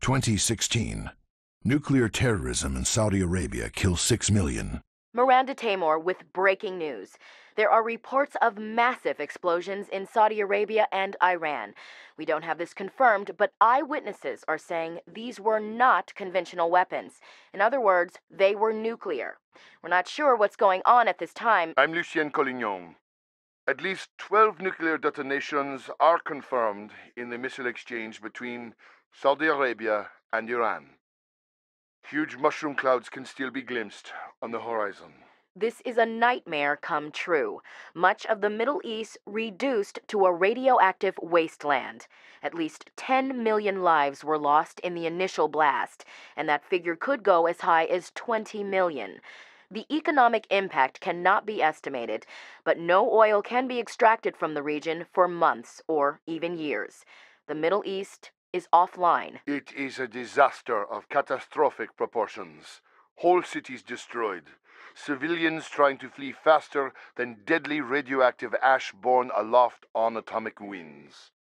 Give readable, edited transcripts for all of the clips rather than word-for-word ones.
2016. Nuclear terrorism in Saudi Arabia kills 6 million. Miranda Tamor with breaking news. There are reports of massive explosions in Saudi Arabia and Iran. We don't have this confirmed, but eyewitnesses are saying these were not conventional weapons. In other words, they were nuclear. We're not sure what's going on at this time. I'm Lucien Collignon. At least 12 nuclear detonations are confirmed in the missile exchange between Saudi Arabia and Iran. Huge mushroom clouds can still be glimpsed on the horizon. This is a nightmare come true. Much of the Middle East reduced to a radioactive wasteland. At least 10 million lives were lost in the initial blast, and that figure could go as high as 20 million. The economic impact cannot be estimated, but no oil can be extracted from the region for months or even years. The Middle East is offline. It is a disaster of catastrophic proportions. Whole cities destroyed. Civilians trying to flee faster than deadly radioactive ash borne aloft on atomic winds.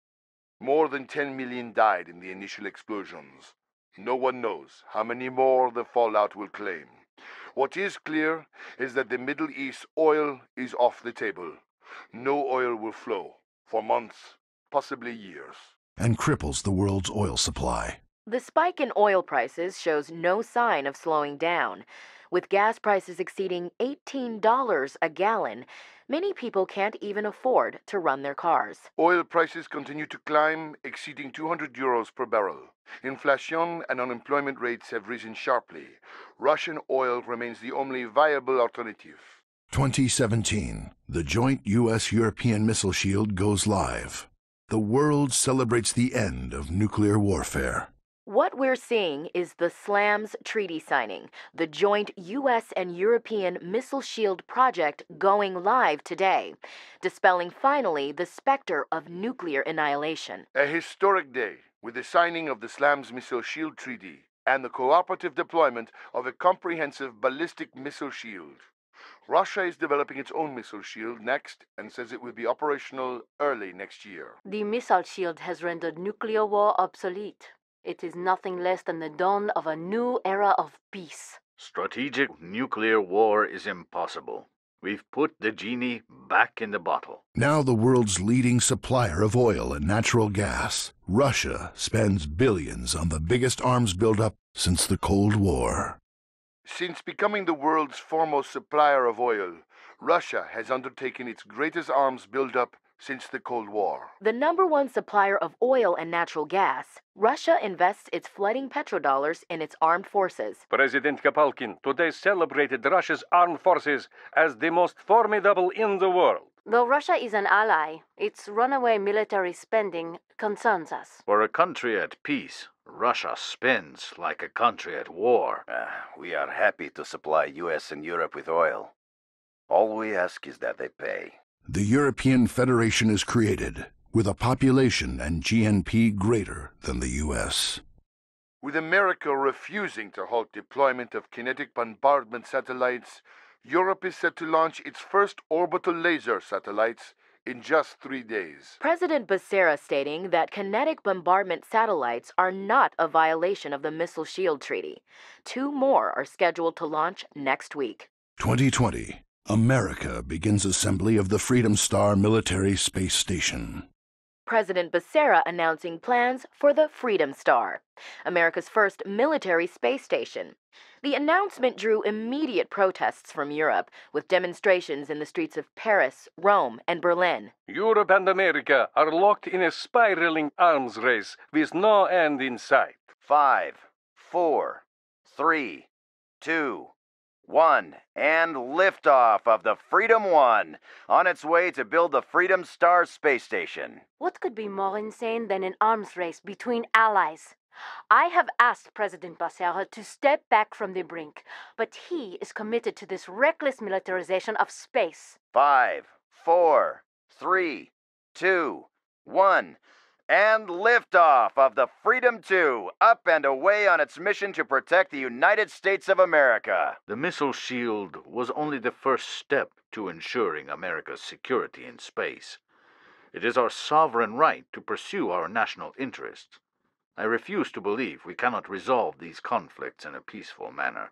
More than 10 million died in the initial explosions. No one knows how many more the fallout will claim. What is clear is that the Middle East oil is off the table. No oil will flow for months, possibly years. And cripples the world's oil supply. The spike in oil prices shows no sign of slowing down. With gas prices exceeding $18 a gallon, many people can't even afford to run their cars. Oil prices continue to climb, exceeding 200 euros per barrel. Inflation and unemployment rates have risen sharply. Russian oil remains the only viable alternative. 2017. The joint U.S.-European missile shield goes live. The world celebrates the end of nuclear warfare. What we're seeing is the SLAMS treaty signing, the joint U.S. and European Missile Shield project going live today, dispelling finally the specter of nuclear annihilation. A historic day with the signing of the SLAMS Missile Shield Treaty and the cooperative deployment of a comprehensive ballistic missile shield. Russia is developing its own missile shield next and says it will be operational early next year. The missile shield has rendered nuclear war obsolete. It is nothing less than the dawn of a new era of peace. Strategic nuclear war is impossible. We've put the genie back in the bottle. Now the world's leading supplier of oil and natural gas, Russia spends billions on the biggest arms buildup since the Cold War. Since becoming the world's foremost supplier of oil, Russia has undertaken its greatest arms buildup since the Cold War. The number one supplier of oil and natural gas, Russia invests its flooding petrodollars in its armed forces. President Kapalkin today celebrated Russia's armed forces as the most formidable in the world. Though Russia is an ally, its runaway military spending concerns us. For a country at peace, Russia spends like a country at war. We are happy to supply US and Europe with oil. All we ask is that they pay. The European Federation is created, with a population and GNP greater than the U.S. With America refusing to halt deployment of kinetic bombardment satellites, Europe is set to launch its first orbital laser satellites in just 3 days. President Becerra stating that kinetic bombardment satellites are not a violation of the Missile Shield Treaty. 2 more are scheduled to launch next week. 2020. America begins assembly of the Freedom Star military space station. President Becerra announcing plans for the Freedom Star, America's first military space station. The announcement drew immediate protests from Europe, with demonstrations in the streets of Paris, Rome, and Berlin. Europe and America are locked in a spiraling arms race with no end in sight. 5, 4, 3, 2, 1, and liftoff of the Freedom 1 on its way to build the Freedom Star space station. What could be more insane than an arms race between allies? I have asked President Becerra to step back from the brink, but he is committed to this reckless militarization of space. 5, 4, 3, 2, 1, and liftoff of the Freedom 2, up and away on its mission to protect the United States of America. The missile shield was only the first step to ensuring America's security in space. It is our sovereign right to pursue our national interests. I refuse to believe we cannot resolve these conflicts in a peaceful manner.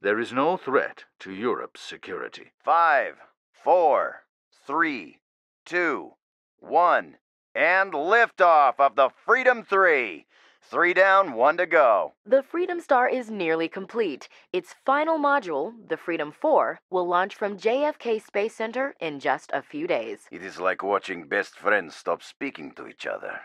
There is no threat to Europe's security. 5, 4, 3, 2, 1, and liftoff of the Freedom 3. 3 down, 1 to go. The Freedom Star is nearly complete. Its final module, the Freedom 4, will launch from JFK Space Center in just a few days. It is like watching best friends stop speaking to each other.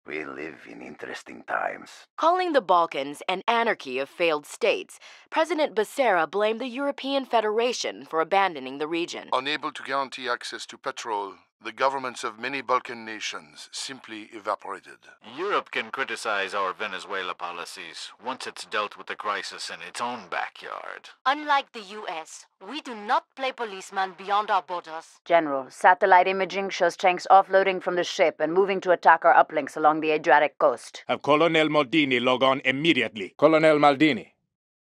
We live in interesting times. Calling the Balkans an anarchy of failed states, President Becerra blamed the European Federation for abandoning the region. Unable to guarantee access to petrol, the governments of many Balkan nations simply evaporated. Europe can criticize our Venezuela policies once it's dealt with the crisis in its own backyard. Unlike the U.S., we do not play policeman beyond our borders. General, satellite imaging shows tanks offloading from the ship and moving to attack our uplinks along the Adriatic coast. Have Colonel Maldini log on immediately. Colonel Maldini,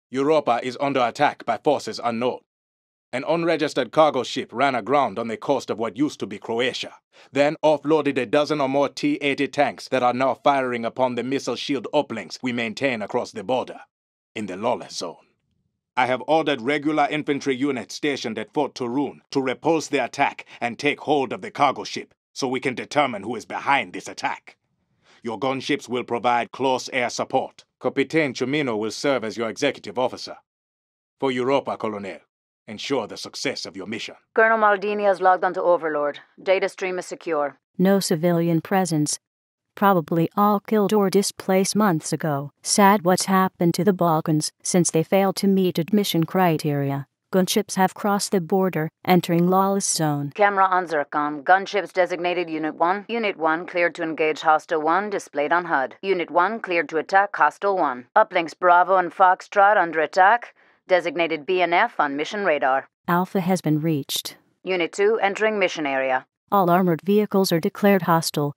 Europa is under attack by forces unknown. An unregistered cargo ship ran aground on the coast of what used to be Croatia, then offloaded a dozen or more T-80 tanks that are now firing upon the missile shield uplinks we maintain across the border, in the lawless zone. I have ordered regular infantry units stationed at Fort Turun to repulse the attack and take hold of the cargo ship so we can determine who is behind this attack. Your gunships will provide close air support. Capitan Chumino will serve as your executive officer. For Europa, Colonel, ensure the success of your mission. Colonel Maldini has logged onto Overlord. Data stream is secure. No civilian presence. Probably all killed or displaced months ago. Sad what's happened to the Balkans since they failed to meet admission criteria. Gunships have crossed the border, entering lawless zone. Camera on Zircon. Gunships designated Unit 1. Unit 1 cleared to engage Hostile 1, displayed on HUD. Unit 1 cleared to attack Hostile 1. Uplinks Bravo and Foxtrot under attack. Designated BNF on mission radar. Alpha has been reached. Unit 2 entering mission area. All armored vehicles are declared hostile.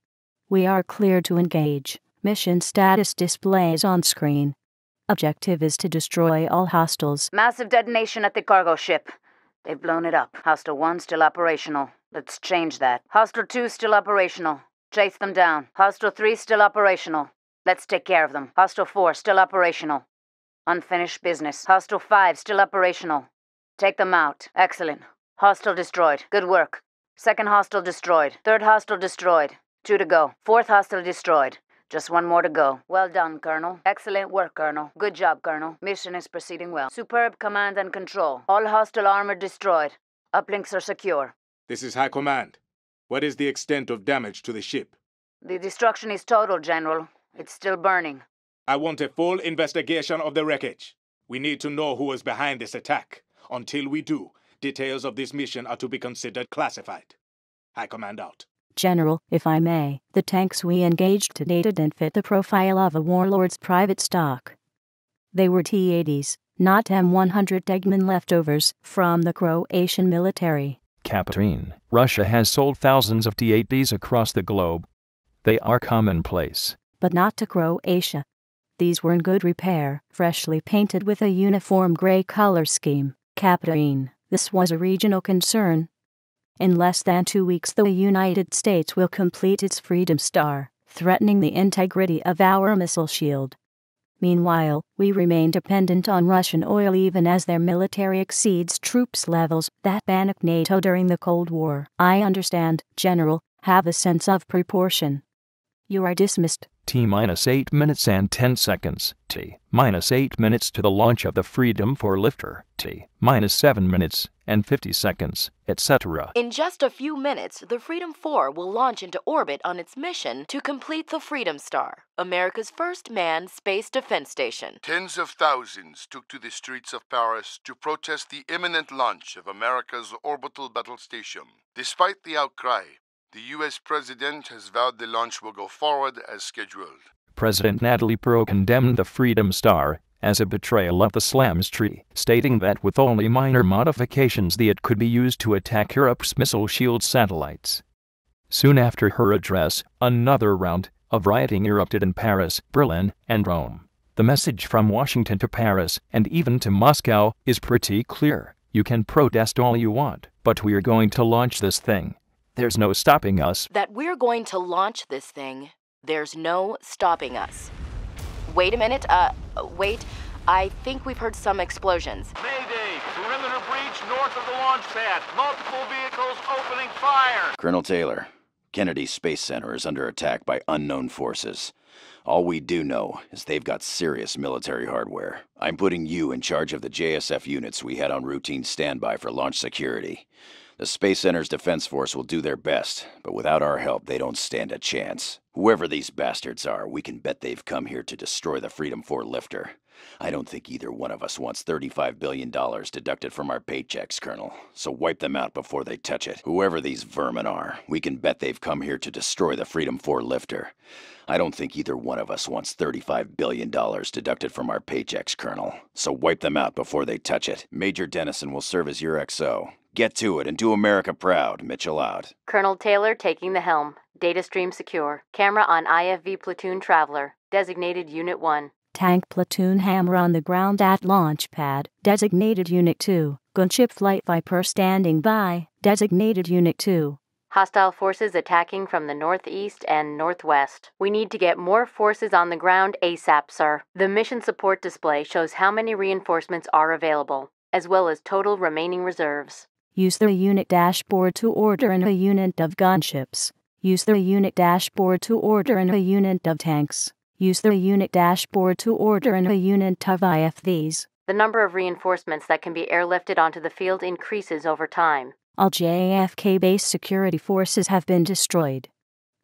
We are cleared to engage. Mission status displays on screen. Objective is to destroy all hostiles. Massive detonation at the cargo ship. They've blown it up. Hostile 1 still operational. Let's change that. Hostile 2 still operational. Chase them down. Hostile 3 still operational. Let's take care of them. Hostile 4 still operational. Unfinished business. Hostile 5 still operational. Take them out. Excellent. Hostile destroyed. Good work. Second hostile destroyed. Third hostile destroyed. 2 to go. Fourth hostile destroyed. Just 1 more to go. Well done, Colonel. Excellent work, Colonel. Good job, Colonel. Mission is proceeding well. Superb command and control. All hostile armor destroyed. Uplinks are secure. This is High Command. What is the extent of damage to the ship? The destruction is total, General. It's still burning. I want a full investigation of the wreckage. We need to know who is behind this attack. Until we do, details of this mission are to be considered classified. High Command out. General, if I may, the tanks we engaged to date didn't fit the profile of a warlord's private stock. They were T-80s, not M100 Degman leftovers from the Croatian military. Captain, Russia has sold thousands of T-80s across the globe. They are commonplace. But not to Croatia. These were in good repair, freshly painted with a uniform gray color scheme. Captain, this was a regional concern. In less than 2 weeks the United States will complete its Freedom Star, threatening the integrity of our missile shield. Meanwhile, we remain dependent on Russian oil even as their military exceeds troops levels that panicked NATO during the Cold War. I understand, General, have a sense of proportion. You are dismissed. T-8 minutes and 10 seconds. T-8 minutes to the launch of the Freedom 4 lifter. T-7 minutes and 50 seconds, etc. In just a few minutes, the Freedom 4 will launch into orbit on its mission to complete the Freedom Star, America's first manned space defense station. Tens of thousands took to the streets of Paris to protest the imminent launch of America's orbital battle station. Despite the outcry, the U.S. President has vowed the launch will go forward as scheduled. President Natalie Pro condemned the Freedom Star as a betrayal of the Slams Treaty, stating that with only minor modifications it could be used to attack Europe's missile shield satellites. Soon after her address, another round of rioting erupted in Paris, Berlin, and Rome. The message from Washington to Paris, and even to Moscow, is pretty clear. You can protest all you want, but we're going to launch this thing. There's no stopping us. That we're going to launch this thing, There's no stopping us. Wait a minute, wait. I think we've heard some explosions. Mayday! Perimeter breach north of the launch pad. Multiple vehicles opening fire! Colonel Taylor, Kennedy Space Center is under attack by unknown forces. All we do know is they've got serious military hardware. I'm putting you in charge of the JSF units we had on routine standby for launch security. The Space Center's defense force will do their best, but without our help, they don't stand a chance. Whoever these bastards are, we can bet they've come here to destroy the Freedom 4 lifter. I don't think either one of us wants $35 billion deducted from our paychecks, Colonel, so wipe them out before they touch it. Whoever these vermin are, we can bet they've come here to destroy the Freedom 4 lifter. I don't think either one of us wants $35 billion deducted from our paychecks, Colonel, so wipe them out before they touch it. Major Dennison will serve as your XO. Get to it and do America proud. Mitchell out. Colonel Taylor taking the helm. Data stream secure. Camera on IFV platoon traveler. Designated Unit 1. Tank platoon hammer on the ground at launch pad. Designated Unit 2. Gunship Flight Viper standing by. Designated Unit 2. Hostile forces attacking from the northeast and northwest. We need to get more forces on the ground ASAP, sir. The mission support display shows how many reinforcements are available, as well as total remaining reserves. Use the unit dashboard to order in a unit of gunships. Use the unit dashboard to order in a unit of tanks. Use the unit dashboard to order in a unit of IFVs. The number of reinforcements that can be airlifted onto the field increases over time. All JFK base security forces have been destroyed.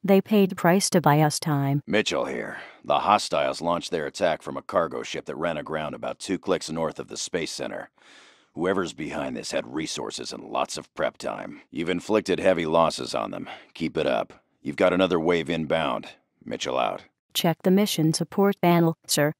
They paid the price to buy us time. Mitchell here. The hostiles launched their attack from a cargo ship that ran aground about 2 clicks north of the Space Center. Whoever's behind this had resources and lots of prep time. You've inflicted heavy losses on them. Keep it up. You've got another wave inbound. Mitchell out. Check the mission support panel, sir.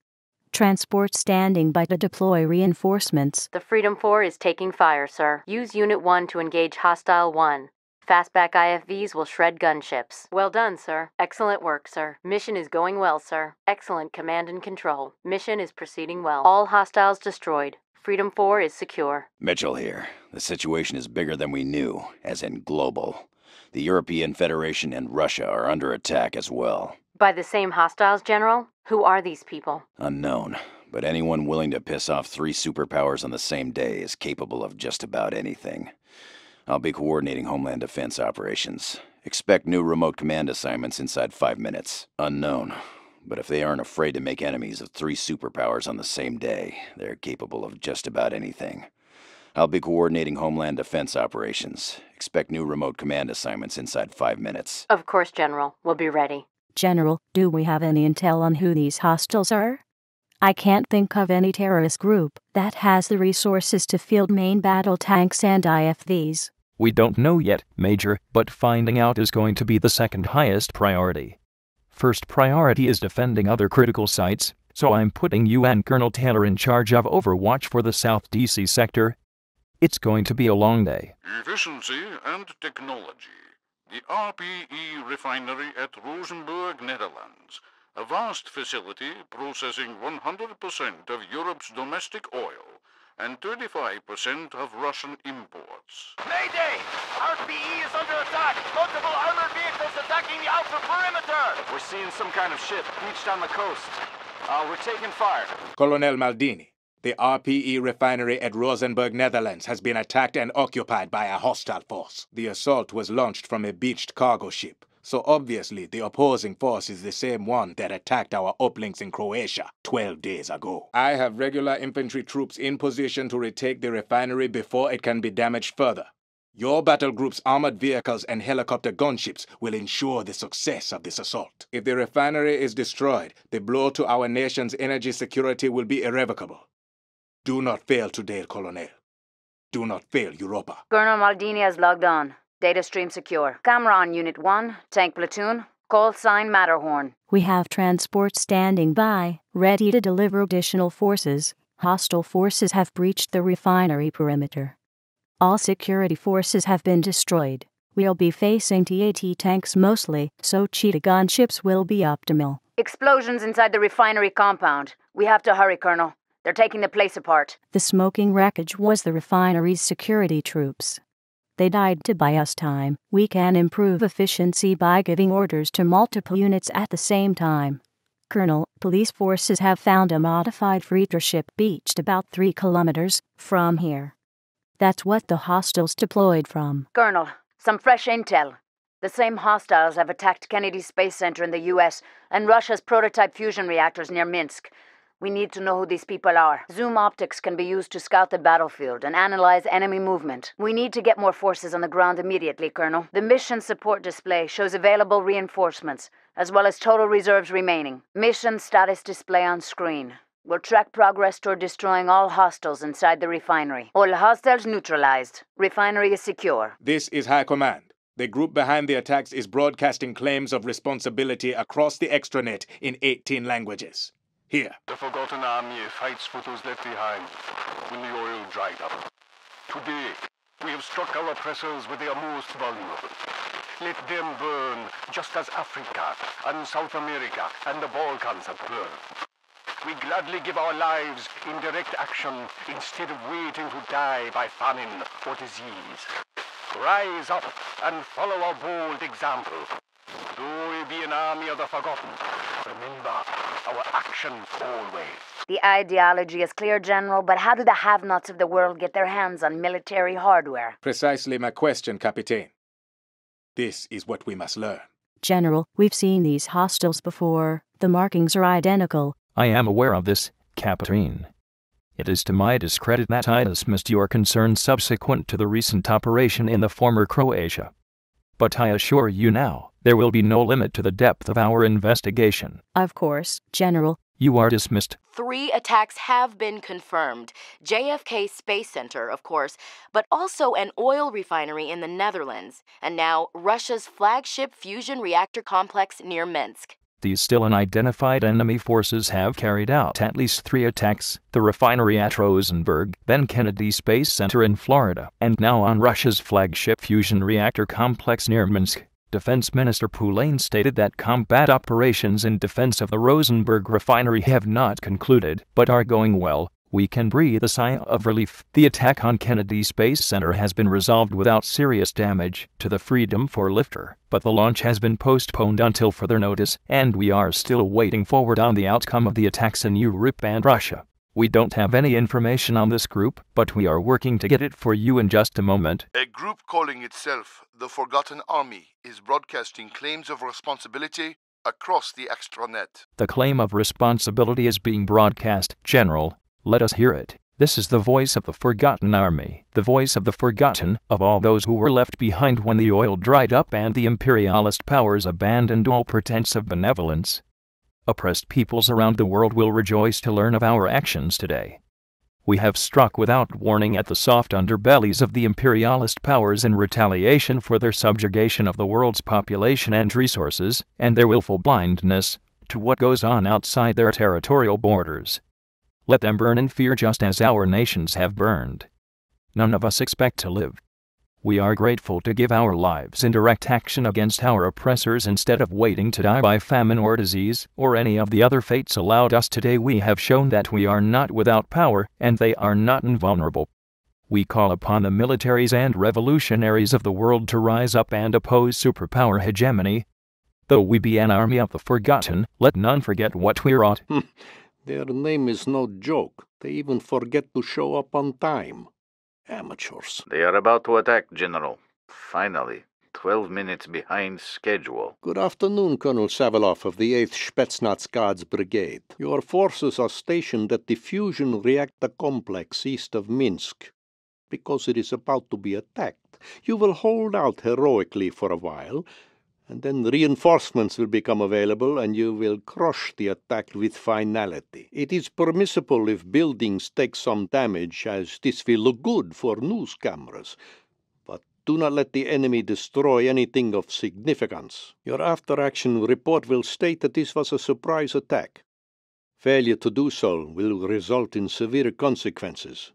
Transport standing by to deploy reinforcements. The Freedom 4 is taking fire, sir. Use Unit 1 to engage Hostile 1. Fastback IFVs will shred gunships. Well done, sir. Excellent work, sir. Mission is going well, sir. Excellent command and control. Mission is proceeding well. All hostiles destroyed. Freedom 4 is secure. Mitchell here. The situation is bigger than we knew, as in global. The European Federation and Russia are under attack as well. By the same hostiles, General? Who are these people? Unknown, but anyone willing to piss off 3 superpowers on the same day is capable of just about anything. I'll be coordinating Homeland Defense operations. Expect new remote command assignments inside 5 minutes. Unknown. But if they aren't afraid to make enemies of 3 superpowers on the same day, they're capable of just about anything. I'll be coordinating Homeland Defense operations. Expect new remote command assignments inside 5 minutes. Of course, General. We'll be ready. General, do we have any intel on who these hostiles are? I can't think of any terrorist group that has the resources to field main battle tanks and IFVs. We don't know yet, Major, but finding out is going to be the second highest priority. First priority is defending other critical sites, so I'm putting you and Colonel Taylor in charge of Overwatch for the South DC sector. It's going to be a long day. Efficiency and technology. The RPE refinery at Rosenburg, Netherlands. A vast facility processing 100% of Europe's domestic oil and 35% of Russian imports. Mayday! RPE is under attack! Multiple armored vehicles attacking the outer perimeter! We're seeing some kind of ship beached on the coast. We're taking fire. Colonel Maldini, the RPE refinery at Rosenburg, Netherlands has been attacked and occupied by a hostile force. The assault was launched from a beached cargo ship, so obviously the opposing force is the same one that attacked our uplinks in Croatia 12 days ago. I have regular infantry troops in position to retake the refinery before it can be damaged further. Your battle group's armored vehicles and helicopter gunships will ensure the success of this assault. If the refinery is destroyed, the blow to our nation's energy security will be irrevocable. Do not fail today, Colonel. Do not fail Europa. Colonel Maldini has logged on. Data stream secure. Camera on Unit 1, tank platoon, call sign Matterhorn. We have transport standing by, ready to deliver additional forces. Hostile forces have breached the refinery perimeter. All security forces have been destroyed. We'll be facing TAT tanks mostly, so Cheetah gunships will be optimal. Explosions inside the refinery compound. We have to hurry, Colonel. They're taking the place apart. The smoking wreckage was the refinery's security troops. They died to buy us time. We can improve efficiency by giving orders to multiple units at the same time. Colonel, police forces have found a modified freighter ship beached about 3 kilometers from here. That's what the hostiles deployed from. Colonel, some fresh intel. The same hostiles have attacked Kennedy Space Center in the U.S. and Russia's prototype fusion reactors near Minsk. We need to know who these people are. Zoom optics can be used to scout the battlefield and analyze enemy movement. We need to get more forces on the ground immediately, Colonel. The mission support display shows available reinforcements, as well as total reserves remaining. Mission status display on screen. We'll track progress toward destroying all hostiles inside the refinery. All hostiles neutralized. Refinery is secure. This is High Command. The group behind the attacks is broadcasting claims of responsibility across the extranet in 18 languages. Here. The Forgotten Army fights for those left behind when the oil dried up. Today, we have struck our oppressors where they are most vulnerable. Let them burn, just as Africa and South America and the Balkans have burned. We gladly give our lives in direct action instead of waiting to die by famine or disease. Rise up and follow our bold example. Though we be an army of the forgotten, remember our action always. The ideology is clear, General, but how do the have-nots of the world get their hands on military hardware? Precisely my question, Captain. This is what we must learn. General, we've seen these hostiles before. The markings are identical. I am aware of this, Captain. It is to my discredit that I dismissed your concerns subsequent to the recent operation in the former Croatia. But I assure you now, there will be no limit to the depth of our investigation. Of course, General. You are dismissed. 3 attacks have been confirmed. JFK Space Center, of course, but also an oil refinery in the Netherlands, and now Russia's flagship fusion reactor complex near Minsk. These still unidentified enemy forces have carried out at least 3 attacks, the refinery at Rosenberg, then Kennedy Space Center in Florida, and now on Russia's flagship fusion reactor complex near Minsk. Defense Minister Poulain stated that combat operations in defense of the Rosenberg refinery have not concluded, but are going well. We can breathe a sigh of relief. The attack on Kennedy Space Center has been resolved without serious damage to the Freedom 4 lifter, but the launch has been postponed until further notice, and we are still waiting forward on the outcome of the attacks in Europe and Russia. We don't have any information on this group, but we are working to get it for you in just a moment. A group calling itself the Forgotten Army is broadcasting claims of responsibility across the extranet. The claim of responsibility is being broadcast, General. Let us hear it. This is the voice of the Forgotten Army, the voice of the forgotten, of all those who were left behind when the oil dried up and the imperialist powers abandoned all pretense of benevolence. Oppressed peoples around the world will rejoice to learn of our actions today. We have struck without warning at the soft underbellies of the imperialist powers in retaliation for their subjugation of the world's population and resources, and their willful blindness to what goes on outside their territorial borders. Let them burn in fear just as our nations have burned. None of us expect to live. We are grateful to give our lives in direct action against our oppressors instead of waiting to die by famine or disease, or any of the other fates allowed us today. We have shown that we are not without power, and they are not invulnerable. We call upon the militaries and revolutionaries of the world to rise up and oppose superpower hegemony. Though we be an army of the forgotten, let none forget what we wrought. Their name is no joke. They even forget to show up on time. Amateurs. They are about to attack, General. Finally, 12 minutes behind schedule. Good afternoon, Colonel Saviloff of the 8th Spetsnaz Guards Brigade. Your forces are stationed at the fusion reactor complex east of Minsk. Because it is about to be attacked, you will hold out heroically for a while, and then reinforcements will become available and you will crush the attack with finality. It is permissible if buildings take some damage, as this will look good for news cameras. But do not let the enemy destroy anything of significance. Your after-action report will state that this was a surprise attack. Failure to do so will result in severe consequences.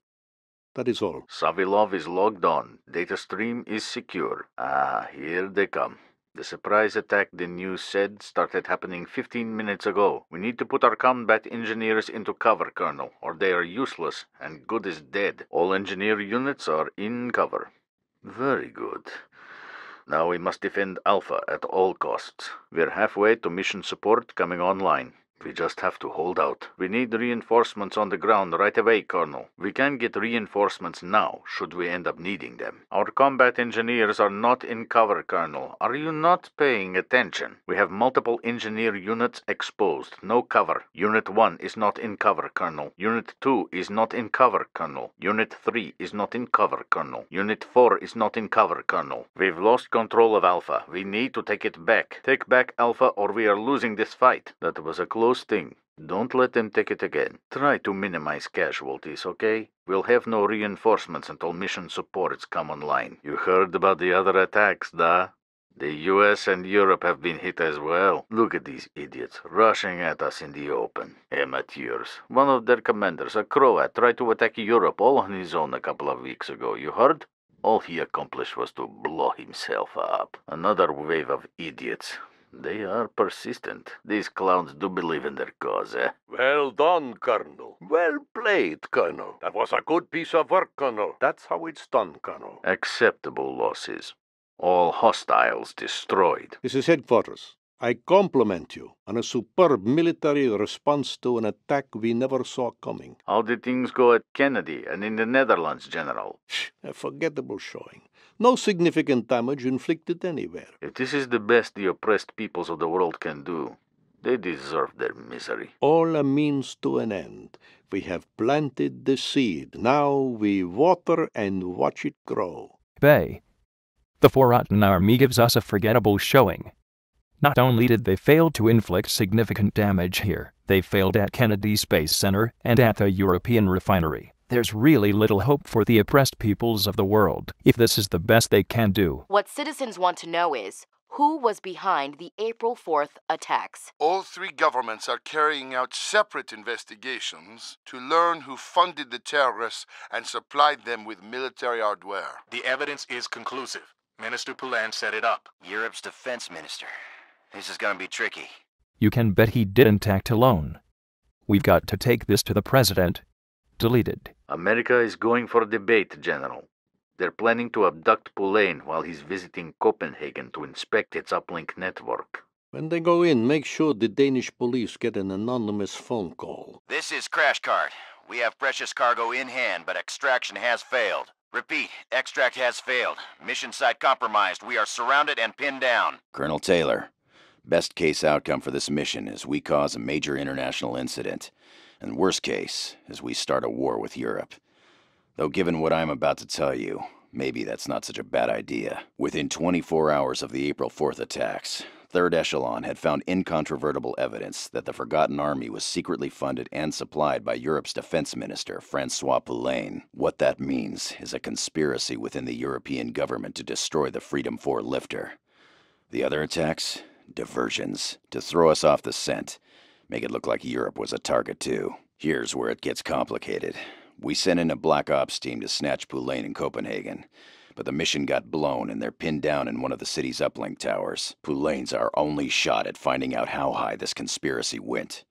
That is all. Savilov is logged on. Data stream is secure. Here they come. The surprise attack the news said started happening 15 minutes ago. We need to put our combat engineers into cover, Colonel, or they are useless and good as dead. All engineer units are in cover. Very good. Now we must defend Alpha at all costs. We're halfway to mission support coming online. We just have to hold out. We need reinforcements on the ground right away, Colonel. We can get reinforcements now, should we end up needing them. Our combat engineers are not in cover, Colonel. Are you not paying attention? We have multiple engineer units exposed. No cover. Unit 1 is not in cover, Colonel. Unit 2 is not in cover, Colonel. Unit 3 is not in cover, Colonel. Unit 4 is not in cover, Colonel. We've lost control of Alpha. We need to take it back. Take back Alpha or we are losing this fight. That was a close thing. Don't let them take it again. Try to minimize casualties, okay? We'll have no reinforcements until mission supports come online. You heard about the other attacks, da? The US and Europe have been hit as well. Look at these idiots rushing at us in the open. Amateurs. One of their commanders, a Croat, tried to attack Europe all on his own a couple of weeks ago. You heard? All he accomplished was to blow himself up. Another wave of idiots. They are persistent. These clowns do believe in their cause, eh? Well done, Colonel. Well played, Colonel. That was a good piece of work, Colonel. That's how it's done, Colonel. Acceptable losses. All hostiles destroyed. This is headquarters. I compliment you on a superb military response to an attack we never saw coming. How did things go at Kennedy and in the Netherlands, General? A forgettable showing. No significant damage inflicted anywhere. If this is the best the oppressed peoples of the world can do, they deserve their misery. All a means to an end. We have planted the seed. Now we water and watch it grow. Bay. The Forgotten Army gives us a forgettable showing. Not only did they fail to inflict significant damage here, they failed at Kennedy Space Center and at the European refinery. There's really little hope for the oppressed peoples of the world if this is the best they can do. What citizens want to know is, who was behind the April 4th attacks? All three governments are carrying out separate investigations to learn who funded the terrorists and supplied them with military hardware. The evidence is conclusive. Minister Poulan set it up. Europe's defense minister. This is gonna be tricky. You can bet he didn't act alone. We've got to take this to the president. Deleted. America is going for a debate, General. They're planning to abduct Poulan while he's visiting Copenhagen to inspect its uplink network. When they go in, make sure the Danish police get an anonymous phone call. This is Crash Cart. We have precious cargo in hand, but extraction has failed. Repeat, extract has failed. Mission site compromised. We are surrounded and pinned down. Colonel Taylor, best case outcome for this mission is we cause a major international incident. And worst case is we start a war with Europe. Though given what I'm about to tell you, maybe that's not such a bad idea. Within 24 hours of the April 4th attacks, Third Echelon had found incontrovertible evidence that the Forgotten Army was secretly funded and supplied by Europe's defense minister, Francois Poulan. What that means is a conspiracy within the European government to destroy the Freedom 4 lifter. The other attacks? Diversions. To throw us off the scent. Make it look like Europe was a target too. Here's where it gets complicated. We sent in a Black Ops team to snatch Poulan in Copenhagen, but the mission got blown and they're pinned down in one of the city's uplink towers. Poulan's our only shot at finding out how high this conspiracy went.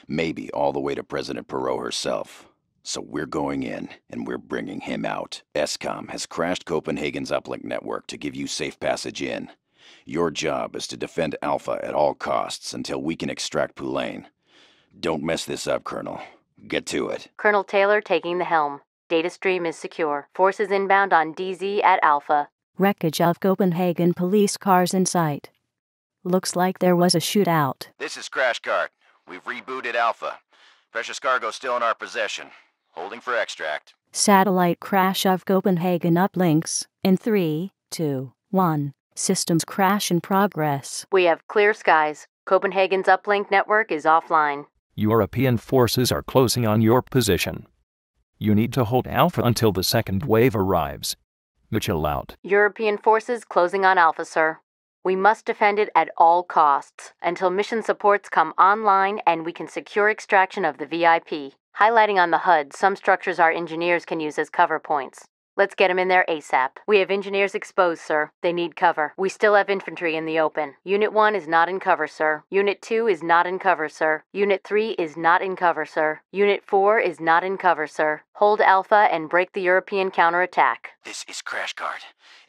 Maybe all the way to President Perot herself. So we're going in, and we're bringing him out. ESCOM has crashed Copenhagen's uplink network to give you safe passage in. Your job is to defend Alpha at all costs until we can extract Poulan. Don't mess this up, Colonel. Get to it. Colonel Taylor taking the helm. Data stream is secure. Forces inbound on DZ at Alpha. Wreckage of Copenhagen police cars in sight. Looks like there was a shootout. This is Crash Cart. We've rebooted Alpha. Precious cargo still in our possession. Holding for extract. Satellite crash of Copenhagen uplinks in 3, 2, 1. Systems crash in progress. We have clear skies. Copenhagen's uplink network is offline. European forces are closing on your position. You need to hold Alpha until the second wave arrives. Chill out. European forces closing on Alpha, sir. We must defend it at all costs until mission supports come online and we can secure extraction of the VIP. Highlighting on the HUD some structures our engineers can use as cover points. Let's get them in there ASAP. We have engineers exposed, sir. They need cover. We still have infantry in the open. Unit 1 is not in cover, sir. Unit 2 is not in cover, sir. Unit 3 is not in cover, sir. Unit 4 is not in cover, sir. Hold Alpha and break the European counterattack. This is Crash Guard.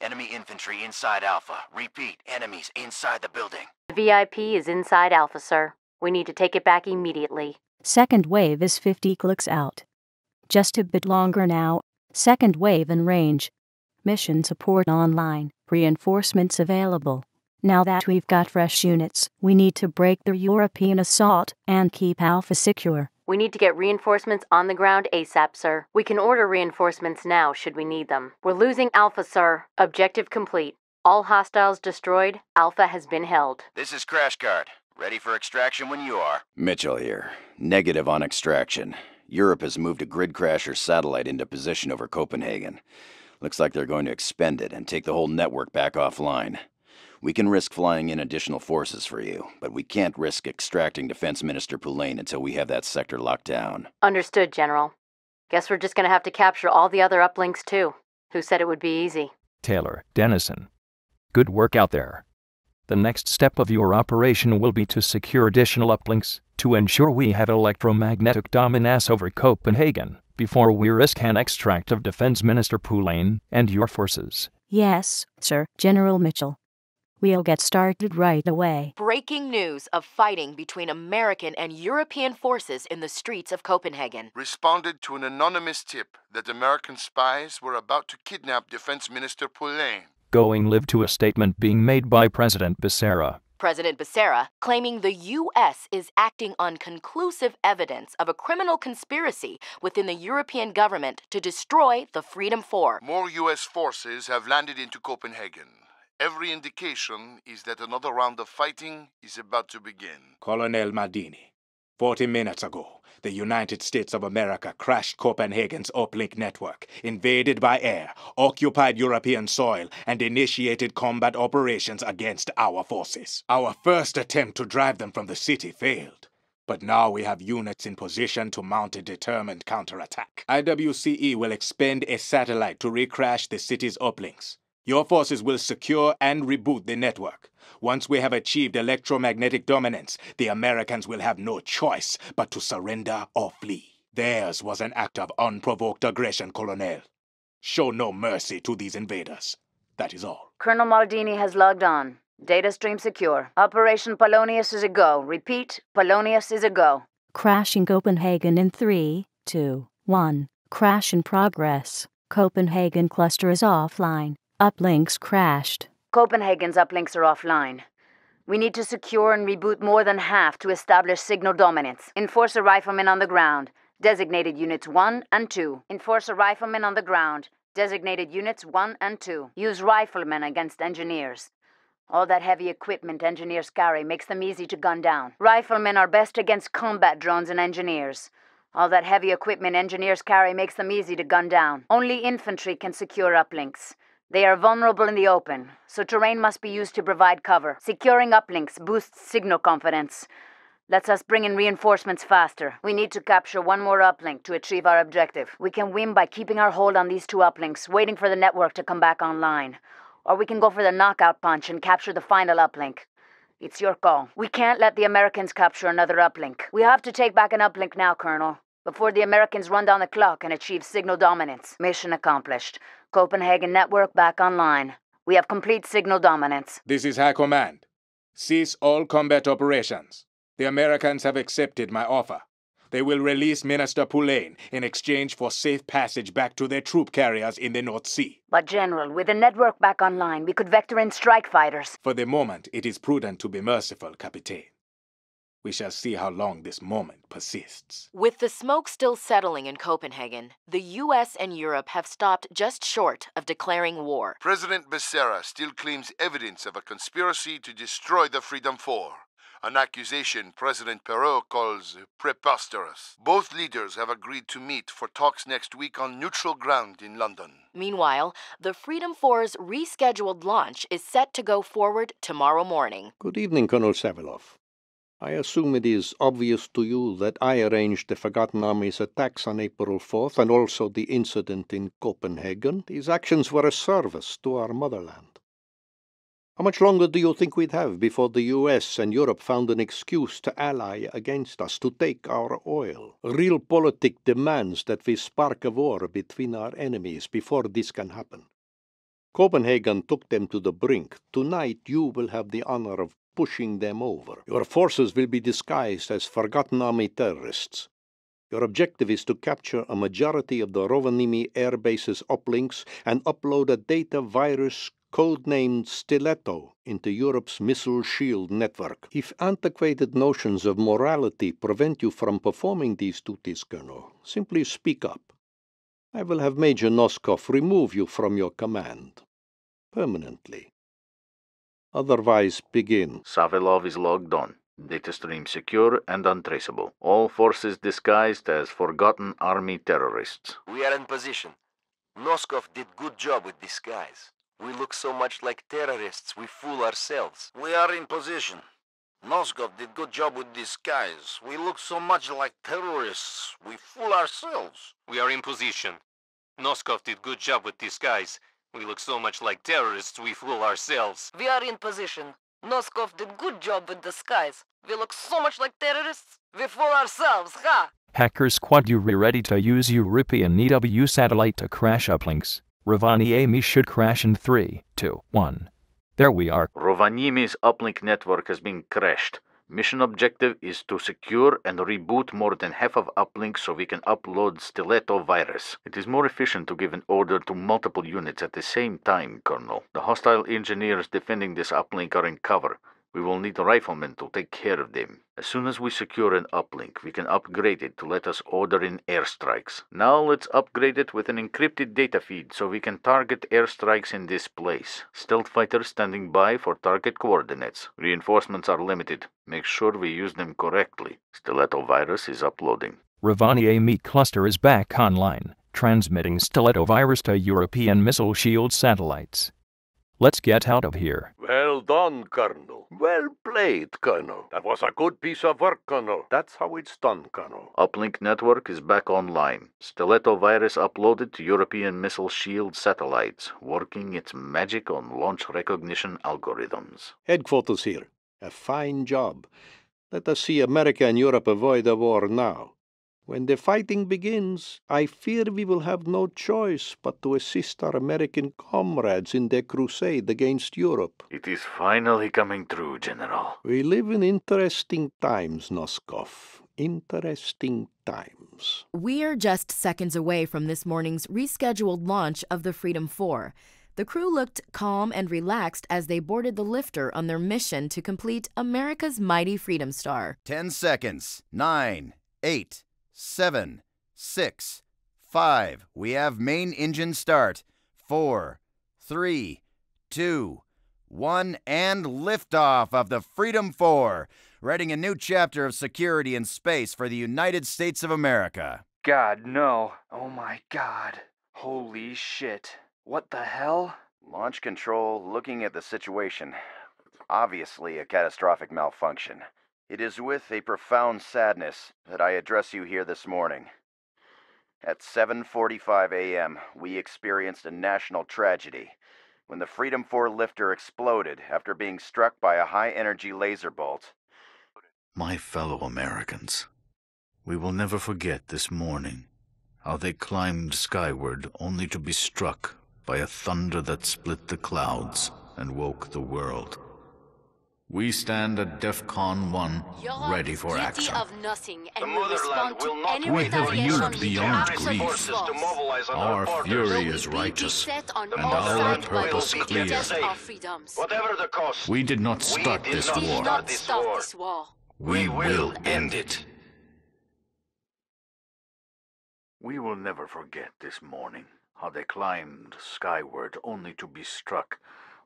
Enemy infantry inside Alpha. Repeat, enemies inside the building. The VIP is inside Alpha, sir. We need to take it back immediately. Second wave is 50 clicks out. Just a bit longer now. Second wave in range. Mission support online. Reinforcements available. Now that we've got fresh units, we need to break the European assault and keep Alpha secure. We need to get reinforcements on the ground ASAP, sir. We can order reinforcements now should we need them. We're losing Alpha, sir. Objective complete. All hostiles destroyed. Alpha has been held. This is Crash Guard. Ready for extraction when you are. Mitchell here. Negative on extraction. Europe has moved a grid crasher satellite into position over Copenhagen. Looks like they're going to expend it and take the whole network back offline. We can risk flying in additional forces for you, but we can't risk extracting Defense Minister Poulain until we have that sector locked down. Understood, General. Guess we're just gonna have to capture all the other uplinks too. Who said it would be easy? Taylor, Dennison. Good work out there. The next step of your operation will be to secure additional uplinks to ensure we have electromagnetic dominance over Copenhagen before we risk an extract of Defense Minister Poulain and your forces. Yes, sir, General Mitchell. We'll get started right away. Breaking news of fighting between American and European forces in the streets of Copenhagen. Responded to an anonymous tip that American spies were about to kidnap Defense Minister Poulain. Going live to a statement being made by President Becerra. President Becerra claiming the U.S. is acting on conclusive evidence of a criminal conspiracy within the European government to destroy the Freedom 4. More U.S. forces have landed into Copenhagen. Every indication is that another round of fighting is about to begin. Colonel Maldini, 40 minutes ago, the United States of America crashed Copenhagen's uplink network, invaded by air, occupied European soil, and initiated combat operations against our forces. Our first attempt to drive them from the city failed, but now we have units in position to mount a determined counterattack. IWCE will expend a satellite to recrash the city's uplinks. Your forces will secure and reboot the network. Once we have achieved electromagnetic dominance, the Americans will have no choice but to surrender or flee. Theirs was an act of unprovoked aggression, Colonel. Show no mercy to these invaders. That is all. Colonel Maldini has logged on. Data stream secure. Operation Polonius is a go. Repeat, Polonius is a go. Crashing Copenhagen in 3, 2, 1. Crash in progress. Copenhagen cluster is offline. Uplinks crashed. Copenhagen's uplinks are offline. We need to secure and reboot more than half to establish signal dominance. Enforcer riflemen on the ground. Designated units 1 and 2. Enforcer riflemen on the ground. Designated units 1 and 2. Use riflemen against engineers. All that heavy equipment engineers carry makes them easy to gun down. Riflemen are best against combat drones and engineers. All that heavy equipment engineers carry makes them easy to gun down. Only infantry can secure uplinks. They are vulnerable in the open, so terrain must be used to provide cover. Securing uplinks boosts signal confidence. Lets us bring in reinforcements faster. We need to capture one more uplink to achieve our objective. We can win by keeping our hold on these 2 uplinks, waiting for the network to come back online. Or we can go for the knockout punch and capture the final uplink. It's your call. We can't let the Americans capture another uplink. We have to take back an uplink now, Colonel, before the Americans run down the clock and achieve signal dominance. Mission accomplished. Copenhagen network back online. We have complete signal dominance. This is High Command. Cease all combat operations. The Americans have accepted my offer. They will release Minister Poulain in exchange for safe passage back to their troop carriers in the North Sea. But General, with the network back online, we could vector in strike fighters. For the moment, it is prudent to be merciful, Capitaine. We shall see how long this moment persists. With the smoke still settling in Copenhagen, the U.S. and Europe have stopped just short of declaring war. President Becerra still claims evidence of a conspiracy to destroy the Freedom 4, an accusation President Perrault calls preposterous. Both leaders have agreed to meet for talks next week on neutral ground in London. Meanwhile, the Freedom 4's rescheduled launch is set to go forward tomorrow morning. Good evening, Colonel Saviloff. I assume it is obvious to you that I arranged the Forgotten Army's attacks on April 4th and also the incident in Copenhagen. These actions were a service to our motherland. How much longer do you think we'd have before the US and Europe found an excuse to ally against us, to take our oil? Realpolitik demands that we spark a war between our enemies before this can happen. Copenhagen took them to the brink. Tonight you will have the honor of pushing them over. Your forces will be disguised as Forgotten Army terrorists. Your objective is to capture a majority of the Rovaniemi air base's uplinks and upload a data virus codenamed Stiletto into Europe's missile shield network. If antiquated notions of morality prevent you from performing these duties, Colonel, simply speak up. I will have Major Noskov remove you from your command. Permanently. Otherwise, begin. Savilov is logged on. Data stream secure and untraceable. All forces disguised as Forgotten Army terrorists. We are in position. Noskov did good job with disguise. We look so much like terrorists, we fool ourselves. We are in position. Noskov did good job with disguise. We look so much like terrorists, we fool ourselves. We are in position. Noskov did good job with disguise. We look so much like terrorists, we fool ourselves. We are in position. Noskov did good job with disguise. We look so much like terrorists, we fool ourselves, ha! Hacker Squad, you ready to use European EW satellite to crash uplinks? Rovaniemi should crash in 3, 2, 1. There we are. Rovaniemi's uplink network has been crashed. Mission objective is to secure and reboot more than half of uplinks so we can upload Stiletto virus. It is more efficient to give an order to multiple units at the same time, Colonel. The hostile engineers defending this uplink are in cover. We will need riflemen to take care of them. As soon as we secure an uplink, we can upgrade it to let us order in airstrikes. Now let's upgrade it with an encrypted data feed so we can target airstrikes in this place. Stealth fighters standing by for target coordinates. Reinforcements are limited. Make sure we use them correctly. Stiletto virus is uploading. Rovaniemi cluster is back online, transmitting Stiletto virus to European missile shield satellites. Let's get out of here. Well done, Colonel. Well played, Colonel. That was a good piece of work, Colonel. That's how it's done, Colonel. Uplink network is back online. Stiletto virus uploaded to European missile shield satellites, working its magic on launch recognition algorithms. Headquarters here. A fine job. Let us see America and Europe avoid a war now. When the fighting begins, I fear we will have no choice but to assist our American comrades in their crusade against Europe. It is finally coming true, General. We live in interesting times, Noskov. Interesting times. We are just seconds away from this morning's rescheduled launch of the Freedom 4. The crew looked calm and relaxed as they boarded the lifter on their mission to complete America's mighty Freedom Star. 10 seconds. 9, 8, 7, 6, 5. We have main engine start. 4, 3, 2, 1, and liftoff of the Freedom 4, writing a new chapter of security in space for the United States of America. God, no. Oh my God. Holy shit. What the hell? Launch control, looking at the situation. Obviously a catastrophic malfunction. It is with a profound sadness that I address you here this morning. At 7:45 a.m., we experienced a national tragedy when the Freedom 4 lifter exploded after being struck by a high-energy laser bolt. My fellow Americans, we will never forget this morning, how they climbed skyward only to be struck by a thunder that split the clouds and woke the world. We stand at DEFCON 1, ready for action. Of nothing and The motherland will not We have moved beyond grief. Our fury is righteous, and our purpose clear. Whatever the cost. We did not start this war. We will end it. We will never forget this morning, how they climbed skyward only to be struck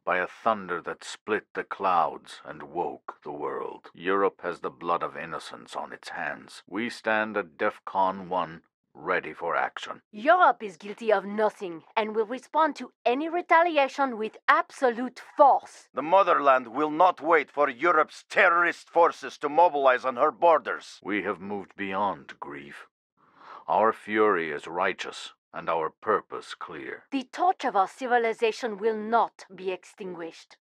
by a thunder that split the clouds and woke the world. Europe has the blood of innocents on its hands. We stand at DEFCON 1, ready for action. Europe is guilty of nothing and will respond to any retaliation with absolute force. The motherland will not wait for Europe's terrorist forces to mobilize on her borders. We have moved beyond grief. Our fury is righteous, and our purpose clear. The torch of our civilization will not be extinguished,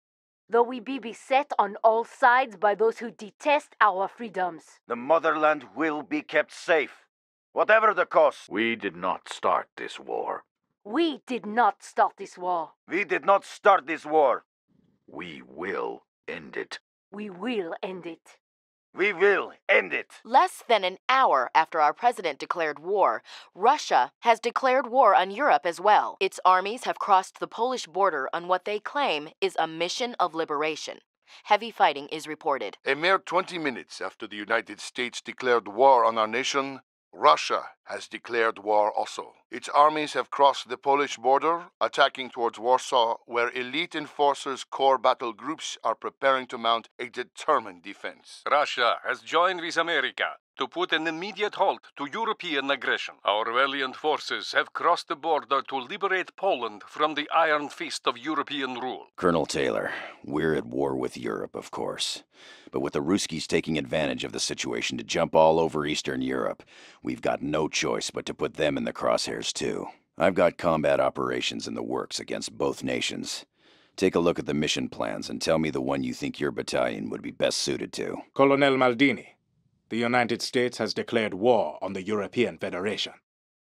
though we be beset on all sides by those who detest our freedoms. The motherland will be kept safe, whatever the cost. We did not start this war. We did not start this war. We did not start this war. We will end it. We will end it. We will end it. Less than an hour after our president declared war, Russia has declared war on Europe as well. Its armies have crossed the Polish border on what they claim is a mission of liberation. Heavy fighting is reported. A mere 20 minutes after the United States declared war on our nation, Russia has declared war also. Its armies have crossed the Polish border, attacking towards Warsaw, where elite enforcers' core battle groups are preparing to mount a determined defense. Russia has joined with America to put an immediate halt to European aggression. Our valiant forces have crossed the border to liberate Poland from the iron fist of European rule. Colonel Taylor, we're at war with Europe, of course. But with the Ruskies taking advantage of the situation to jump all over Eastern Europe, we've got no choice but to put them in the crosshairs too. I've got combat operations in the works against both nations. Take a look at the mission plans and tell me the one you think your battalion would be best suited to. Colonel Maldini, the United States has declared war on the European Federation.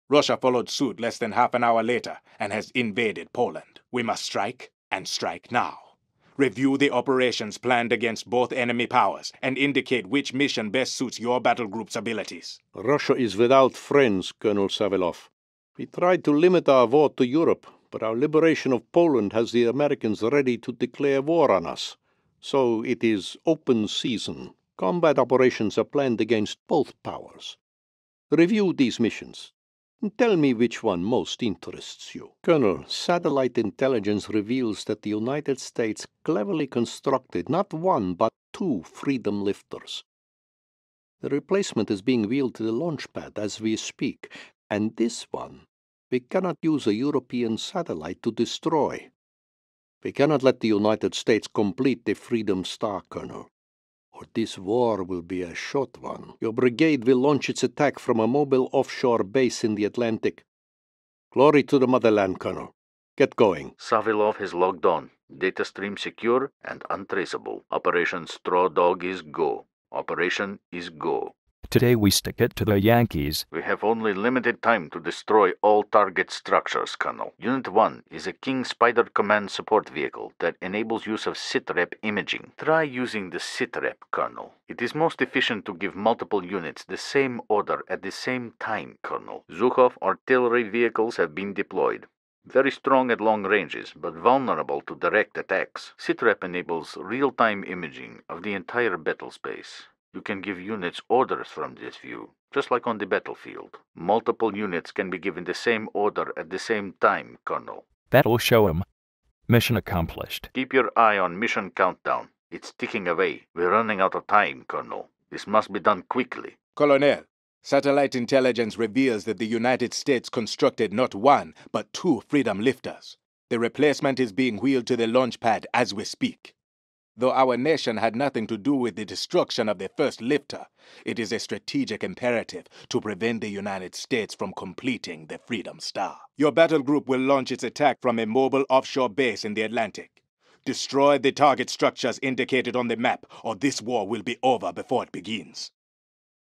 Russia followed suit less than half an hour later and has invaded Poland. We must strike, and strike now. Review the operations planned against both enemy powers and indicate which mission best suits your battle group's abilities. Russia is without friends, Colonel Savilov. We tried to limit our war to Europe, but our liberation of Poland has the Americans ready to declare war on us. So it is open season. Combat operations are planned against both powers. Review these missions. Tell me which one most interests you. Colonel, satellite intelligence reveals that the United States cleverly constructed not one but two Freedom lifters. The replacement is being wheeled to the launch pad as we speak, and this one we cannot use a European satellite to destroy. We cannot let the United States complete the Freedom Star, Colonel, or this war will be a short one. Your brigade will launch its attack from a mobile offshore base in the Atlantic. Glory to the motherland, Colonel. Get going. Savilov has logged on. Data stream secure and untraceable. Operation Straw Dog is go. Operation is go. Today we stick it to the Yankees. We have only limited time to destroy all target structures, Colonel. Unit 1 is a King Spider Command support vehicle that enables use of sitrep imaging. Try using the sitrep, Colonel. It is most efficient to give multiple units the same order at the same time, Colonel. Zhukov artillery vehicles have been deployed. Very strong at long ranges, but vulnerable to direct attacks. Sitrep enables real-time imaging of the entire battle space. You can give units orders from this view, just like on the battlefield. Multiple units can be given the same order at the same time, Colonel. That'll show 'em. Mission accomplished. Keep your eye on mission countdown. It's ticking away. We're running out of time, Colonel. This must be done quickly. Colonel, satellite intelligence reveals that the United States constructed not one, but two Freedom lifters. The replacement is being wheeled to the launch pad as we speak. Though our nation had nothing to do with the destruction of the first lifter, it is a strategic imperative to prevent the United States from completing the Freedom Star. Your battle group will launch its attack from a mobile offshore base in the Atlantic. Destroy the target structures indicated on the map, or this war will be over before it begins.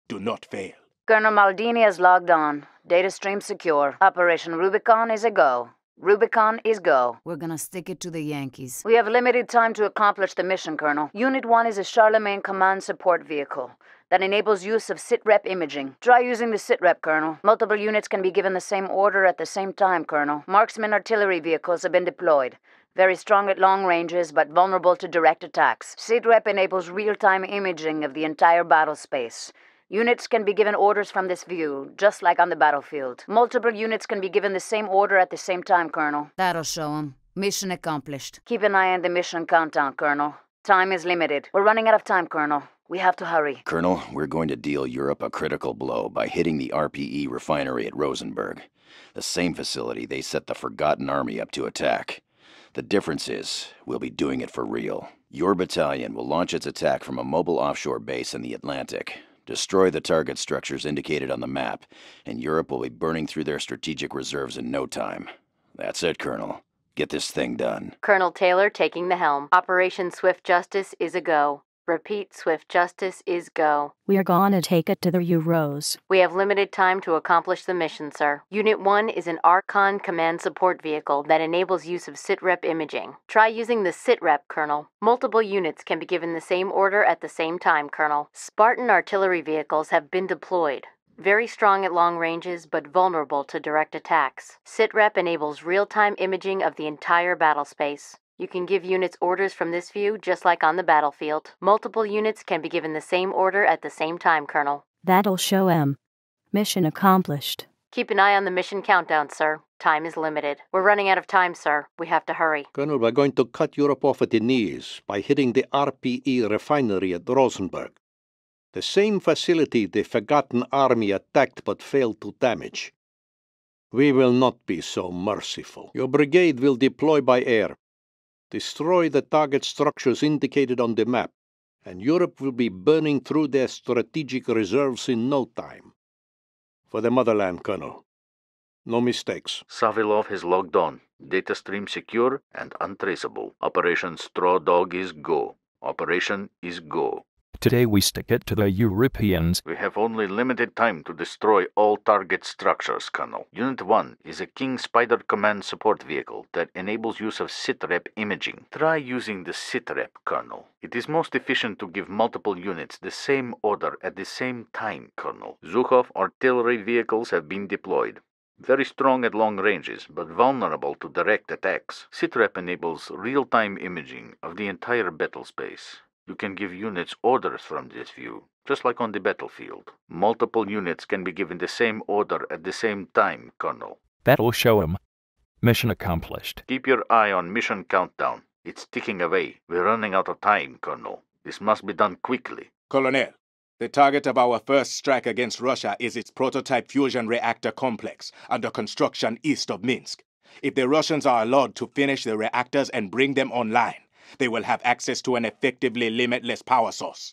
Do not fail. Colonel Maldini has logged on. Data stream secure. Operation Rubicon is a go. Rubicon is go. We're gonna stick it to the Yankees. We have limited time to accomplish the mission, Colonel. Unit 1 is a Charlemagne command support vehicle that enables use of sitrep imaging. Try using the sitrep, Colonel. Multiple units can be given the same order at the same time, Colonel. Marksman artillery vehicles have been deployed. Very strong at long ranges, but vulnerable to direct attacks. Sitrep enables real-time imaging of the entire battle space. Units can be given orders from this view, just like on the battlefield. Multiple units can be given the same order at the same time, Colonel. That'll show 'em. Mission accomplished. Keep an eye on the mission countdown, Colonel. Time is limited. We're running out of time, Colonel. We have to hurry. Colonel, we're going to deal Europe a critical blow by hitting the RPE refinery at Rosenberg, the same facility they set the Forgotten Army up to attack. The difference is, we'll be doing it for real. Your battalion will launch its attack from a mobile offshore base in the Atlantic, destroy the target structures indicated on the map, and Europe will be burning through their strategic reserves in no time. That's it, Colonel. Get this thing done. Colonel Taylor taking the helm. Operation Swift Justice is a go. Repeat, Swift Justice is go. We are gonna take it to the Euros. We have limited time to accomplish the mission, sir. Unit 1 is an Archon command support vehicle that enables use of sitrep imaging. Try using the sitrep, Colonel. Multiple units can be given the same order at the same time, Colonel. Spartan artillery vehicles have been deployed. Very strong at long ranges, but vulnerable to direct attacks. Sitrep enables real-time imaging of the entire battle space. You can give units orders from this view, just like on the battlefield. Multiple units can be given the same order at the same time, Colonel. That'll show 'em. Mission accomplished. Keep an eye on the mission countdown, sir. Time is limited. We're running out of time, sir. We have to hurry. Colonel, we're going to cut Europe off at the knees by hitting the RPE refinery at Rosenberg. The same facility the Forgotten Army attacked but failed to damage. We will not be so merciful. Your brigade will deploy by air. Destroy the target structures indicated on the map, and Europe will be burning through their strategic reserves in no time. For the motherland, Colonel. No mistakes. Savilov has logged on. Data stream secure and untraceable. Operation Straw Dog is go. Operation is go. Today we stick it to the Europeans. We have only limited time to destroy all target structures, Colonel. Unit 1 is a King Spider command support vehicle that enables use of sitrep imaging. Try using the sitrep, Colonel. It is most efficient to give multiple units the same order at the same time, Colonel. Zhukov artillery vehicles have been deployed. Very strong at long ranges, but vulnerable to direct attacks. Sitrep enables real-time imaging of the entire battle space. You can give units orders from this view, just like on the battlefield. Multiple units can be given the same order at the same time, Colonel. That'll show 'em. Mission accomplished. Keep your eye on mission countdown. It's ticking away. We're running out of time, Colonel. This must be done quickly. Colonel, the target of our first strike against Russia is its prototype fusion reactor complex under construction east of Minsk. If the Russians are allowed to finish the reactors and bring them online, they will have access to an effectively limitless power source.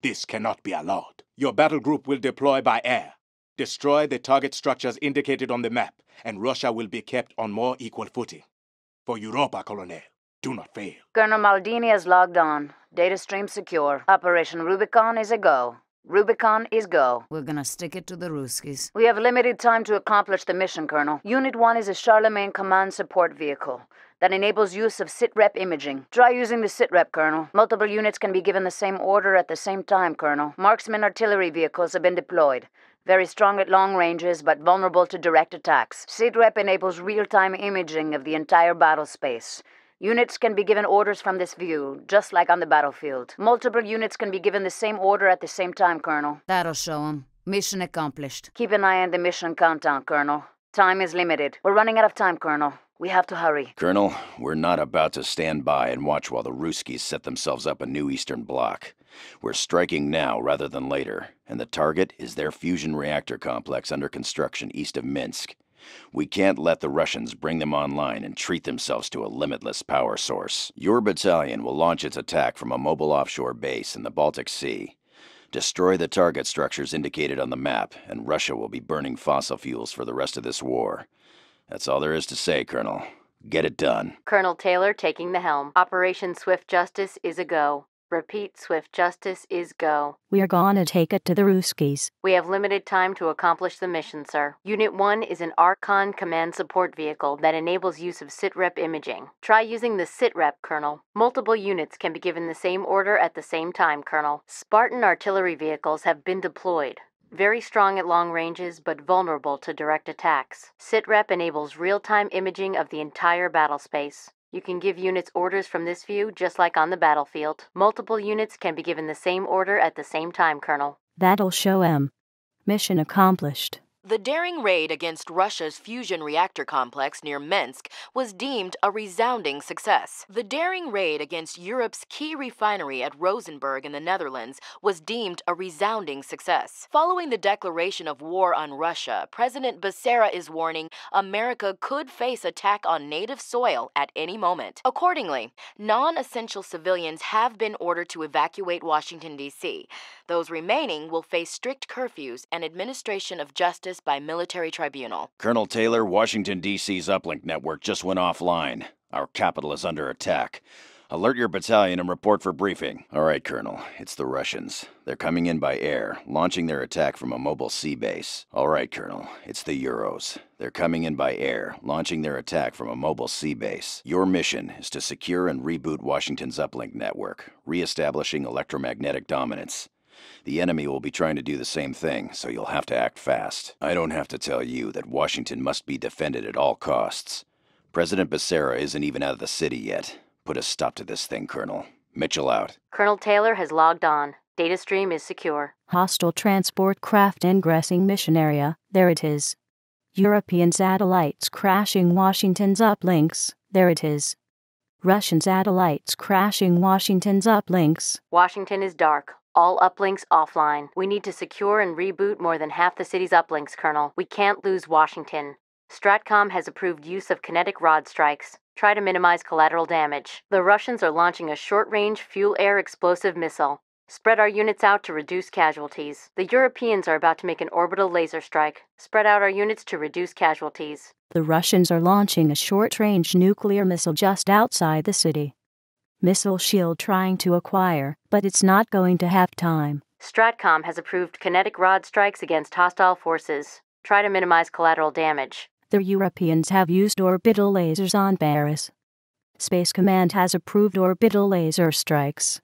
This cannot be allowed. Your battle group will deploy by air. Destroy the target structures indicated on the map, and Russia will be kept on more equal footing. For Europa, Colonel, do not fail. Colonel Maldini has logged on. Data stream secure. Operation Rubicon is a go. Rubicon is go. We're gonna stick it to the Ruskies. We have limited time to accomplish the mission, Colonel. Unit 1 is a Charlemagne command support vehicle that enables use of sitrep imaging. Try using the sitrep, Colonel. Multiple units can be given the same order at the same time, Colonel. Marksman artillery vehicles have been deployed. Very strong at long ranges, but vulnerable to direct attacks. Sitrep enables real-time imaging of the entire battle space. Units can be given orders from this view, just like on the battlefield. Multiple units can be given the same order at the same time, Colonel. That'll show 'em. Mission accomplished. Keep an eye on the mission countdown, Colonel. Time is limited. We're running out of time, Colonel. We have to hurry. Colonel, we're not about to stand by and watch while the Ruskies set themselves up a new Eastern Bloc. We're striking now rather than later, and the target is their fusion reactor complex under construction east of Minsk. We can't let the Russians bring them online and treat themselves to a limitless power source. Your battalion will launch its attack from a mobile offshore base in the Baltic Sea. Destroy the target structures indicated on the map, and Russia will be burning fossil fuels for the rest of this war. That's all there is to say, Colonel. Get it done. Colonel Taylor taking the helm. Operation Swift Justice is a go. Repeat, Swift Justice is go. We are gonna take it to the Ruskies. We have limited time to accomplish the mission, sir. Unit 1 is an Archon command support vehicle that enables use of sitrep imaging. Try using the sitrep, Colonel. Multiple units can be given the same order at the same time, Colonel. Spartan artillery vehicles have been deployed. Very strong at long ranges, but vulnerable to direct attacks. Sitrep enables real-time imaging of the entire battle space. You can give units orders from this view, just like on the battlefield. Multiple units can be given the same order at the same time, Colonel. That'll show 'em. Mission accomplished. The daring raid against Russia's fusion reactor complex near Minsk was deemed a resounding success. The daring raid against Europe's key refinery at Rosenberg in the Netherlands was deemed a resounding success. Following the declaration of war on Russia, President Becerra is warning America could face attack on native soil at any moment. Accordingly, non-essential civilians have been ordered to evacuate Washington, D.C. Those remaining will face strict curfews and administration of justice by military tribunal. Colonel Taylor, Washington, D.C.'s uplink network just went offline. Our capital is under attack. Alert your battalion and report for briefing. All right, Colonel. It's the Russians. They're coming in by air, launching their attack from a mobile sea base. All right, Colonel. It's the Euros. They're coming in by air, launching their attack from a mobile sea base. Your mission is to secure and reboot Washington's uplink network, re-establishing electromagnetic dominance. The enemy will be trying to do the same thing, so you'll have to act fast. I don't have to tell you that Washington must be defended at all costs. President Becerra isn't even out of the city yet. Put a stop to this thing, Colonel. Mitchell out. Colonel Taylor has logged on. Data stream is secure. Hostile transport craft ingressing mission area. There it is. European satellites crashing Washington's uplinks. There it is. Russian satellites crashing Washington's uplinks. Washington is dark. All uplinks offline. We need to secure and reboot more than half the city's uplinks, Colonel. We can't lose Washington. Stratcom has approved use of kinetic rod strikes. Try to minimize collateral damage. The Russians are launching a short-range fuel-air explosive missile. Spread our units out to reduce casualties. The Europeans are about to make an orbital laser strike. Spread out our units to reduce casualties. The Russians are launching a short-range nuclear missile just outside the city. Missile shield trying to acquire, but it's not going to have time. Stratcom has approved kinetic rod strikes against hostile forces. Try to minimize collateral damage. The Europeans have used orbital lasers on Paris. Space Command has approved orbital laser strikes.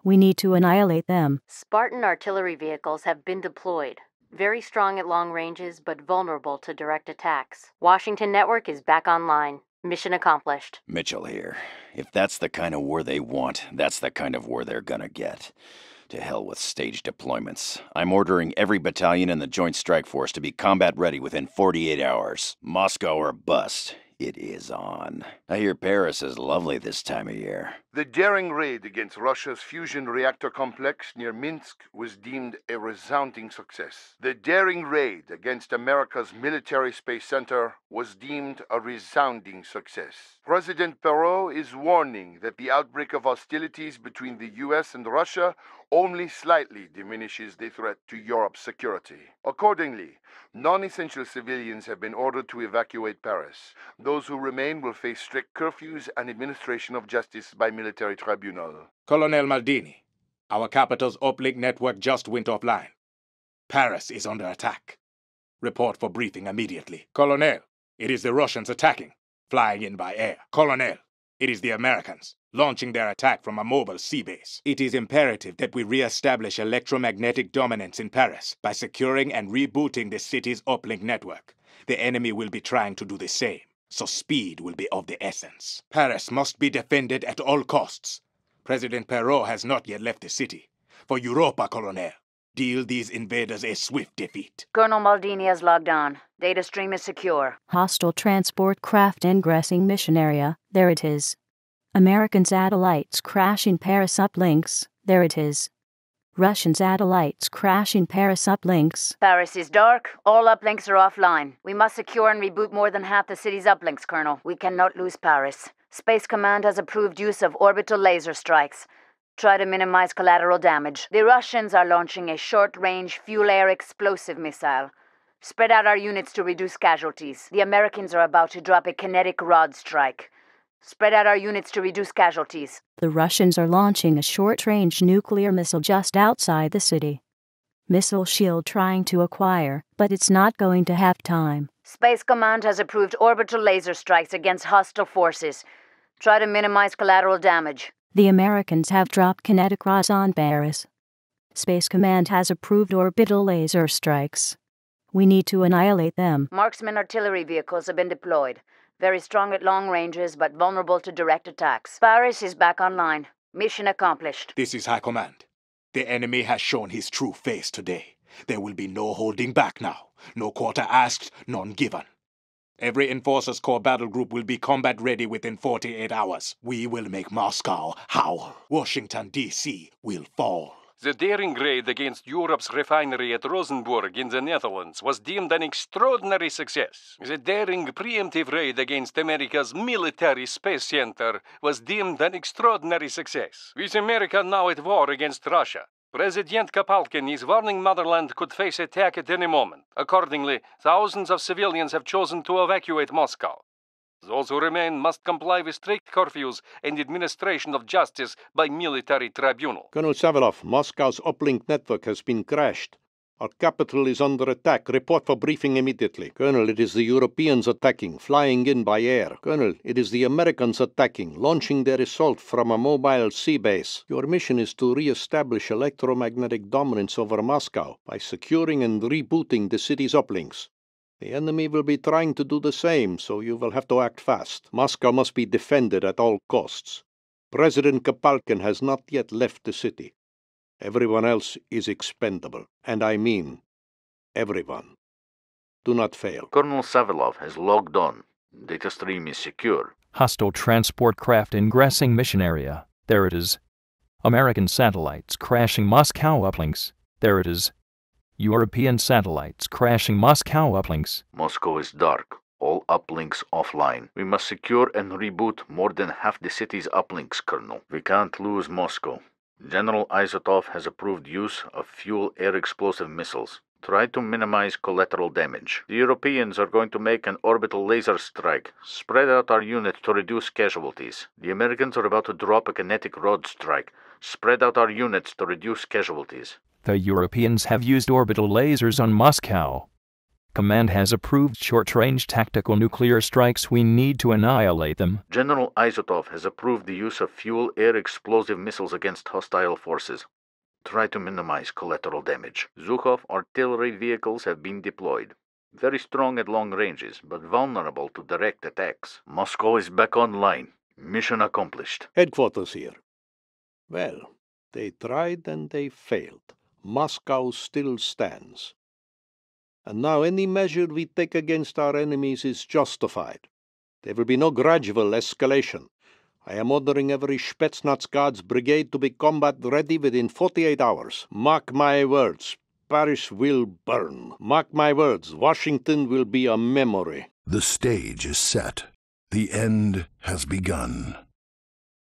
We need to annihilate them. Spartan artillery vehicles have been deployed. Very strong at long ranges, but vulnerable to direct attacks. Washington network is back online. Mission accomplished. Mitchell here. If that's the kind of war they want, that's the kind of war they're gonna get. To hell with stage deployments. I'm ordering every battalion in the Joint Strike Force to be combat ready within 48 hours. Moscow or bust. It is on. I hear Paris is lovely this time of year. The daring raid against Russia's fusion reactor complex near Minsk was deemed a resounding success. The daring raid against America's military space center was deemed a resounding success. President Perot is warning that the outbreak of hostilities between the U.S. and Russia only slightly diminishes the threat to Europe's security. Accordingly, non-essential civilians have been ordered to evacuate Paris. Those who remain will face strict curfews and administration of justice by military tribunal. Colonel Maldini, our capital's uplink network just went offline. Paris is under attack. Report for briefing immediately. Colonel, it is the Russians attacking, flying in by air. Colonel, it is the Americans, launching their attack from a mobile sea base. It is imperative that we re-establish electromagnetic dominance in Paris by securing and rebooting the city's uplink network. The enemy will be trying to do the same, so speed will be of the essence. Paris must be defended at all costs. President Perot has not yet left the city. For Europa, Colonel, deal these invaders a swift defeat. Colonel Maldini has logged on. Data stream is secure. Hostile transport craft ingressing mission area. There it is. American satellites crashing Paris uplinks. There it is. Russian satellites crashing Paris uplinks. Paris is dark. All uplinks are offline. We must secure and reboot more than half the city's uplinks, Colonel. We cannot lose Paris. Space Command has approved use of orbital laser strikes. Try to minimize collateral damage. The Russians are launching a short-range fuel-air explosive missile. Spread out our units to reduce casualties. The Americans are about to drop a kinetic rod strike. Spread out our units to reduce casualties. The Russians are launching a short-range nuclear missile just outside the city. Missile shield trying to acquire, but it's not going to have time. Space Command has approved orbital laser strikes against hostile forces. Try to minimize collateral damage. The Americans have dropped kinetic rods on Paris. Space Command has approved orbital laser strikes. We need to annihilate them. Marksman artillery vehicles have been deployed. Very strong at long ranges, but vulnerable to direct attacks. Paris is back online. Mission accomplished. This is High Command. The enemy has shown his true face today. There will be no holding back now. No quarter asked, none given. Every Enforcers Corps battle group will be combat ready within 48 hours. We will make Moscow howl. Washington, D.C. will fall. The daring raid against Europe's refinery at Rosenburg in the Netherlands was deemed an extraordinary success. The daring preemptive raid against America's military space center was deemed an extraordinary success. With America now at war against Russia, President Kapalkin is warning Motherland could face attack at any moment. Accordingly, thousands of civilians have chosen to evacuate Moscow. Those who remain must comply with strict curfews and administration of justice by military tribunal. Colonel Savilov, Moscow's uplink network has been crashed. Our capital is under attack. Report for briefing immediately. Colonel, it is the Europeans attacking, flying in by air. Colonel, it is the Americans attacking, launching their assault from a mobile sea base. Your mission is to re-establish electromagnetic dominance over Moscow by securing and rebooting the city's uplinks. The enemy will be trying to do the same, so you will have to act fast. Moscow must be defended at all costs. President Kapalkin has not yet left the city. Everyone else is expendable, and I mean everyone. Do not fail. Colonel Savilov has logged on. Data stream is secure. Hostile transport craft ingressing mission area. There it is. American satellites crashing Moscow uplinks. There it is. European satellites crashing Moscow uplinks. Moscow is dark. All uplinks offline. We must secure and reboot more than half the city's uplinks, Colonel. We can't lose Moscow. General Izotov has approved use of fuel-air explosive missiles. Try to minimize collateral damage. The Europeans are going to make an orbital laser strike. Spread out our unit to reduce casualties. The Americans are about to drop a kinetic rod strike. Spread out our units to reduce casualties. The Europeans have used orbital lasers on Moscow. Command has approved short-range tactical nuclear strikes. We need to annihilate them. General Izotov has approved the use of fuel-air explosive missiles against hostile forces. Try to minimize collateral damage. Zhukov artillery vehicles have been deployed. Very strong at long ranges, but vulnerable to direct attacks. Moscow is back online. Mission accomplished. Headquarters here. Well, they tried and they failed. Moscow still stands. And now any measure we take against our enemies is justified. There will be no gradual escalation. I am ordering every Spetsnaz Guards brigade to be combat ready within 48 hours. Mark my words, Paris will burn. Mark my words, Washington will be a memory. The stage is set. The end has begun.